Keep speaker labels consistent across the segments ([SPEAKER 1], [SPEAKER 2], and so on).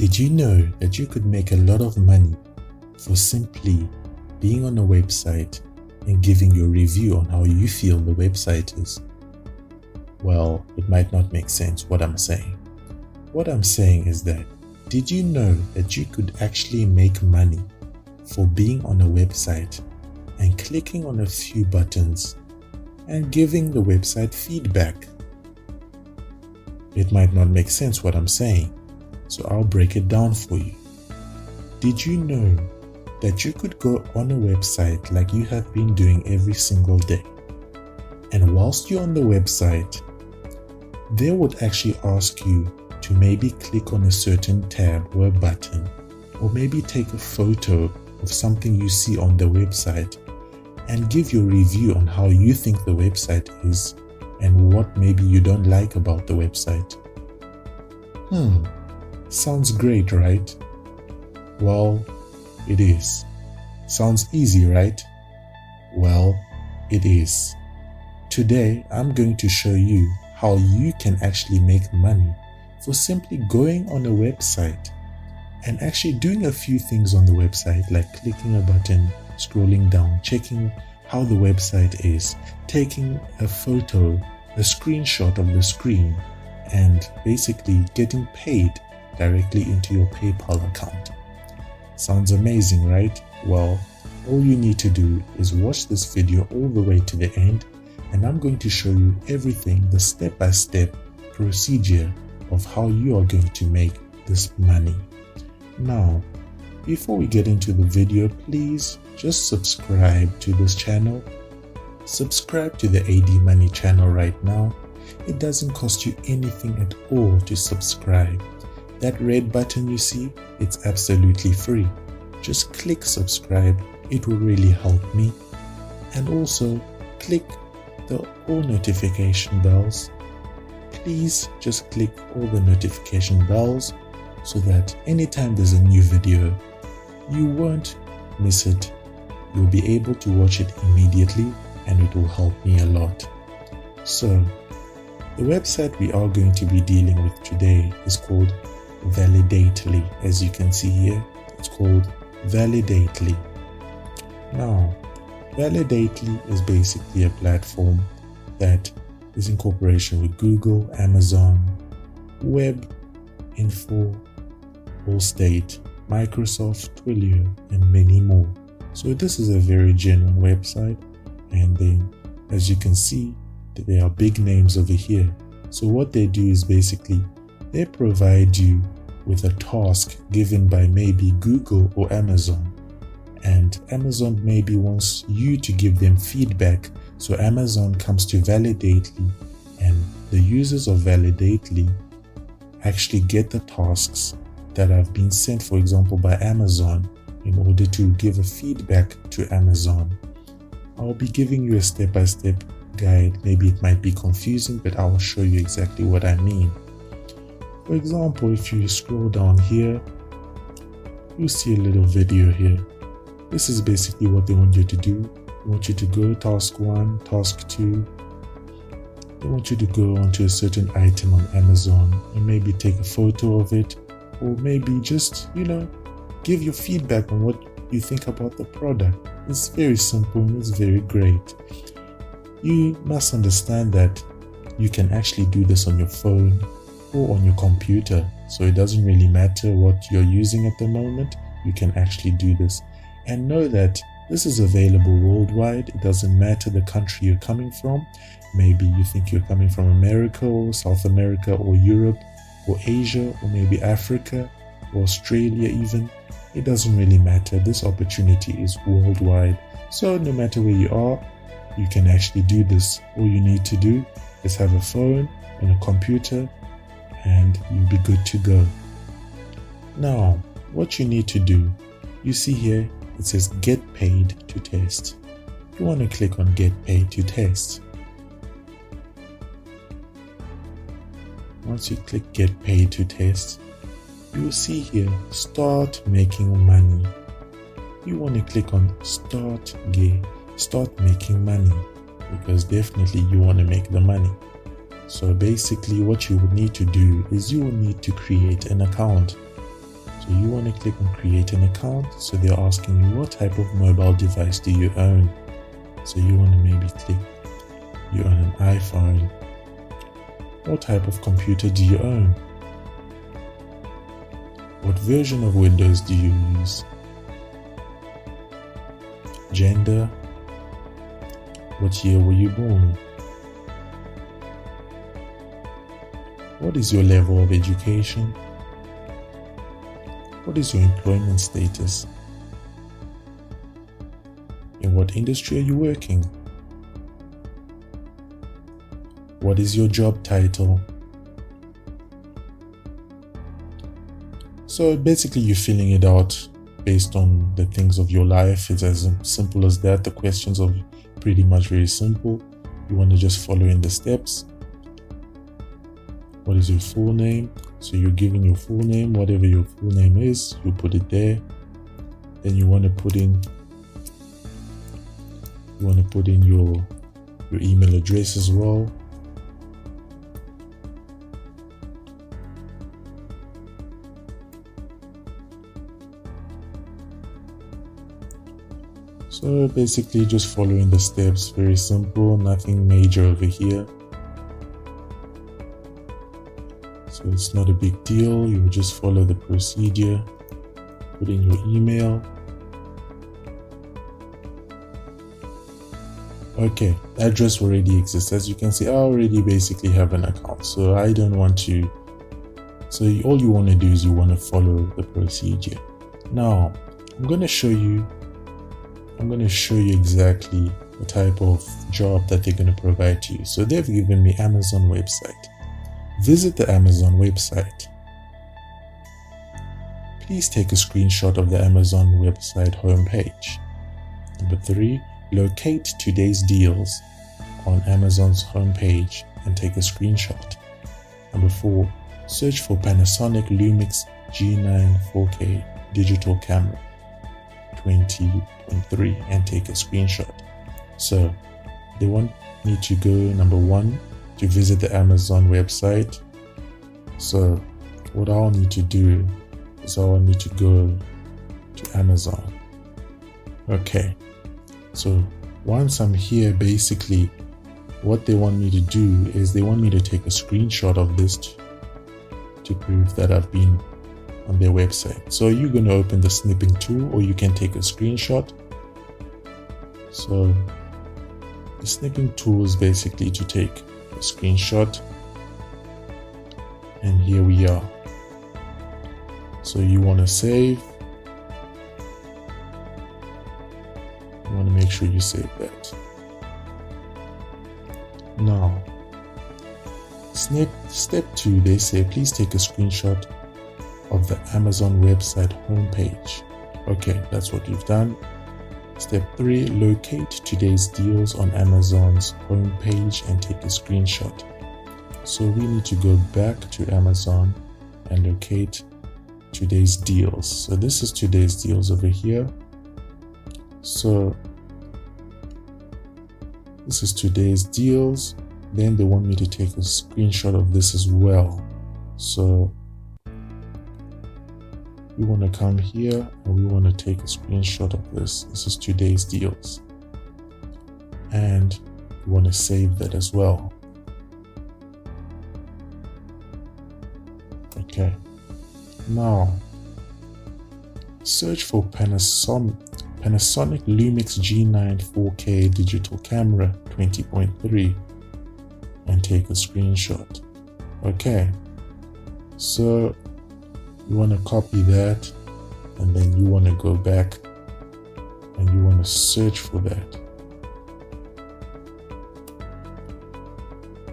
[SPEAKER 1] Did you know that you could make a lot of money for simply being on a website and giving your review on how you feel the website is? Well, it might not make sense what I'm saying. What I'm saying is that, did you know that you could actually make money for being on a website and clicking on a few buttons and giving the website feedback? It might not make sense what I'm saying, so I'll break it down for you. Did you know that you could go on a website like you have been doing every single day, and whilst you're on the website, they would actually ask you to maybe click on a certain tab or a button, or maybe take a photo of something you see on the website and give your review on how you think the website is and what maybe you don't like about the website. Sounds great, right? Well, it is. Sounds easy, right? Well, it is. Today, I'm going to show you how you can actually make money for simply going on a website and actually doing a few things on the website, like clicking a button, scrolling down, checking how the website is, taking a photo, a screenshot of the screen, and basically getting paid directly into your PayPal account. Sounds amazing, right? Well, all you need to do is watch this video all the way to the end, and I'm going to show you everything, the step-by-step procedure of how you are going to make this money. Now, before we get into the video, please just subscribe to this channel. Subscribe to the AD Money channel right now. It doesn't cost you anything at all to subscribe. That red button you see, it's absolutely free. Just click subscribe, it will really help me. And also click the all notification bells. Please just click all the notification bells so that anytime there's a new video, you won't miss it. You'll be able to watch it immediately, and it will help me a lot. So, the website we are going to be dealing with today is called Validately. As you can see here, it's called Validately. Now, Validately is basically a platform that is in cooperation with Google, Amazon, Webinfo, Allstate, Microsoft, Twilio, and many more. So this is a very genuine website, and then as you can see, there are big names over here. So what they do is basically they provide you with a task given by maybe Google or Amazon, and Amazon maybe wants you to give them feedback. So Amazon comes to Validately, and the users of Validately actually get the tasks that have been sent, for example, by Amazon, in order to give a feedback to Amazon. I'll be giving you a step-by-step guide. Maybe it might be confusing, but I will show you exactly what I mean. For example, if you scroll down here, you'll see a little video here. This is basically what they want you to do. They want you to go task 1, task 2. They want you to go onto a certain item on Amazon and maybe take a photo of it, or maybe just, give your feedback on what you think about the product. It's very simple and it's very great. You must understand that you can actually do this on your phone or on your computer, so it doesn't really matter what you're using at the moment. You can actually do this, and know that this is available worldwide. It doesn't matter the country you're coming from. Maybe you think you're coming from America or South America or Europe or Asia or maybe Africa or Australia even. It doesn't really matter. This opportunity is worldwide. So no matter where you are, you can actually do this. All you need to do is have a phone and a computer, and you'll be good to go. Now, what you need to do, you see here, it says get paid to test. You want to click on get paid to test. Once you click get paid to test, you will see here start making money. You want to click on start making money, because definitely you want to make the money. So basically what you would need to do is you will need to create an account. So you want to click on create an account. So they're asking you what type of mobile device do you own. So you want to maybe click you own an iPhone. What type of computer do you own? What version of Windows do you use? Gender. What year were you born? What is your level of education? What is your employment status? In what industry are you working? What is your job title? So basically you're filling it out based on the things of your life. It's as simple as that. The questions are pretty much very simple. You want to just follow in the steps. What is your full name? So you're giving your full name, whatever your full name is, you put it there. Then you want to put in your email address as well. So basically just following the steps, very simple, nothing major over here. So it's not a big deal, you just follow the procedure, put in your email. Okay, address already exists. As you can see, I already basically have an account, so I don't want to. So all you want to do is you want to follow the procedure. Now, I'm going to show you exactly the type of job that they're going to provide to you. So they've given me Amazon website. Visit the Amazon website. Please take a screenshot of the Amazon website homepage. Number 3, locate today's deals on Amazon's homepage and take a screenshot. Number 4, search for Panasonic Lumix G9 4K digital camera 20.3 and take a screenshot. So they want me to go, number 1, to visit the Amazon website. So what I'll need to do is I'll need to go to Amazon. Okay, so once I'm here, basically what they want me to do is they want me to take a screenshot of this to prove that I've been on their website. So you're going to open the snipping tool, or you can take a screenshot. So the snipping tool is basically to take a screenshot, and here we are. So you want to save. You want to make sure you save that. Now, step 2, they say please take a screenshot of the Amazon website homepage. Okay, that's what you've done. Step 3, locate today's deals on Amazon's homepage and take a screenshot. So we need to go back to Amazon and locate today's deals. So this is today's deals over here. So this is today's deals. Then they want me to take a screenshot of this as well. So we want to come here and we want to take a screenshot of this. This is today's deals. And we want to save that as well. Okay. Now, search for Panasonic Lumix G9 4K digital camera 20.3 and take a screenshot. Okay. So you want to copy that, and then you want to go back and you want to search for that.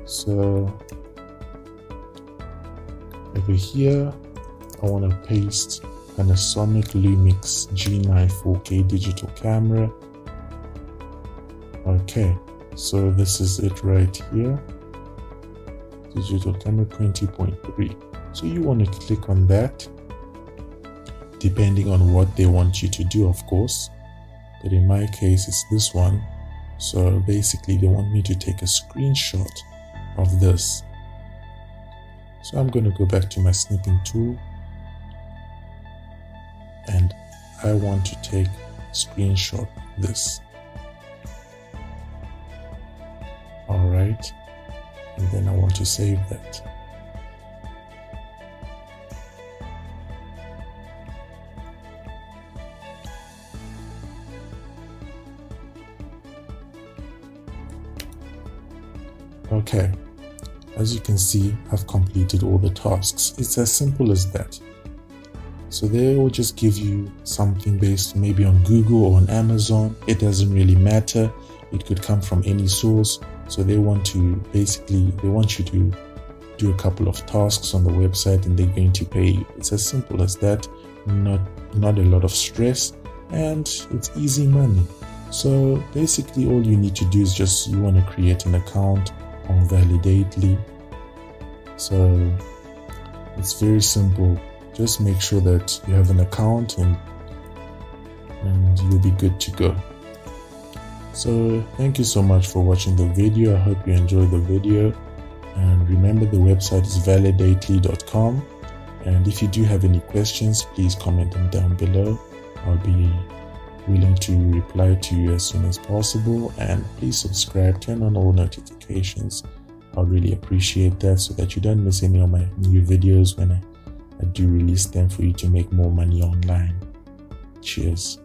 [SPEAKER 1] So over here, I want to paste Panasonic Lumix G9 4K digital camera. Okay, so this is it right here. Digital camera 20.3. So you want to click on that, depending on what they want you to do, of course. But in my case, it's this one. So basically, they want me to take a screenshot of this. So I'm going to go back to my snipping tool. and I want to take screenshot this. Alright, and then I want to save that. Okay, as you can see, I've completed all the tasks. It's as simple as that. So they will just give you something based maybe on Google or on Amazon. It doesn't really matter. It could come from any source. So they want you to do a couple of tasks on the website and they're going to pay you. It's as simple as that. Not a lot of stress, and it's easy money. So basically all you need to do is you want to create an account on Validately. So it's very simple. Just make sure that you have an account and you'll be good to go. So thank you so much for watching the video. I hope you enjoyed the video, and remember the website is validately.com, and if you do have any questions, please comment them down below. I'll be willing to reply to you as soon as possible, and please subscribe, turn on all notifications. I'll really appreciate that so that you don't miss any of my new videos when I do release them for you to make more money online. Cheers.